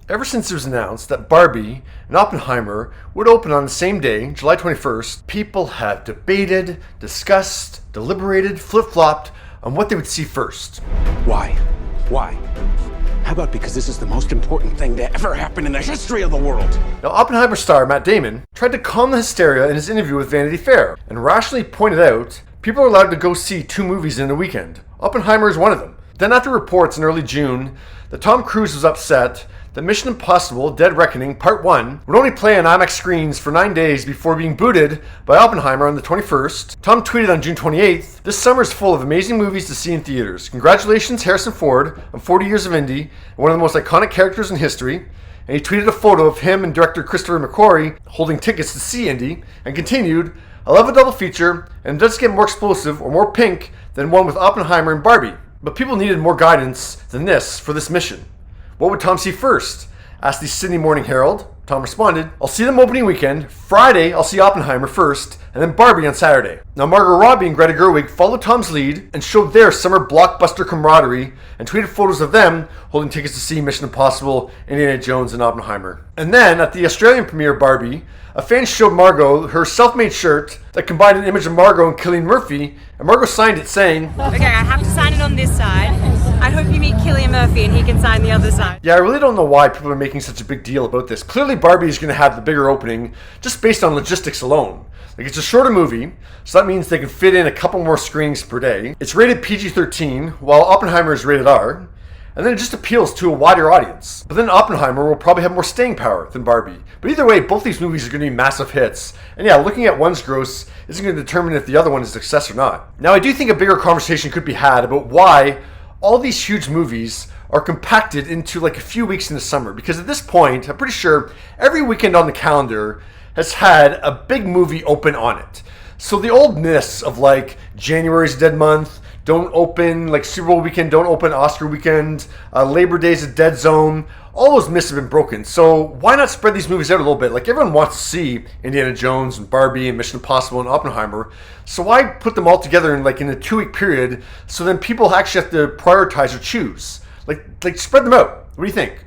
Ever since it was announced that Barbie and Oppenheimer would open on the same day, July 21st, people have debated, discussed, deliberated, flip-flopped on what they would see first. Why? How about because this is the most important thing to ever happen in the history of the world? Now, Oppenheimer star Matt Damon tried to calm the hysteria in his interview with Vanity Fair and rationally pointed out people are allowed to go see 2 movies in a weekend. Oppenheimer is one of them. Then after reports in early June that Tom Cruise was upset that Mission Impossible Dead Reckoning Part 1 would only play on IMAX screens for 9 days before being booted by Oppenheimer on the 21st, Tom tweeted on June 28th, "This summer is full of amazing movies to see in theaters. Congratulations, Harrison Ford, on 40 years of Indy, and one of the most iconic characters in history." And he tweeted a photo of him and director Christopher McQuarrie holding tickets to see Indy, and continued, "I love a double feature, and it doesn't get more explosive or more pink than one with Oppenheimer and Barbie. But people needed more guidance than this for this mission. What would Tom see first?" asked the Sydney Morning Herald. Tom responded, "I'll see them opening weekend. Friday, I'll see Oppenheimer first, and then Barbie on Saturday." Now, Margot Robbie and Greta Gerwig followed Tom's lead and showed their summer blockbuster camaraderie and tweeted photos of them holding tickets to see Mission Impossible, Indiana Jones, and Oppenheimer. And then, at the Australian premiere of Barbie, a fan showed Margot her self-made shirt that combined an image of Margot and Cillian Murphy, and Margot signed it saying, "Okay, I have to sign it on this side. I hope you meet Cillian Murphy and he can sign the other side." Yeah, I really don't know why people are making such a big deal about this. Clearly Barbie is going to have the bigger opening just based on logistics alone. Like, it's a shorter movie, so that means they can fit in a couple more screenings per day. It's rated PG-13, while Oppenheimer is rated R. And then it just appeals to a wider audience. But then Oppenheimer will probably have more staying power than Barbie. But either way, both these movies are going to be massive hits. And yeah, looking at one's gross isn't going to determine if the other one is a success or not. Now, I do think a bigger conversation could be had about why all these huge movies are compacted into like a few weeks in the summer. Because at this point, I'm pretty sure every weekend on the calendar has had a big movie open on it. So the old myths of like January's a dead month, don't open, like Super Bowl weekend, don't open Oscar weekend, Labor Day's a dead zone, all those myths have been broken. So why not spread these movies out a little bit? Like, everyone wants to see Indiana Jones and Barbie and Mission Impossible and Oppenheimer. So why put them all together in like in a 2-week period so then people actually have to prioritize or choose? Like spread them out. What do you think?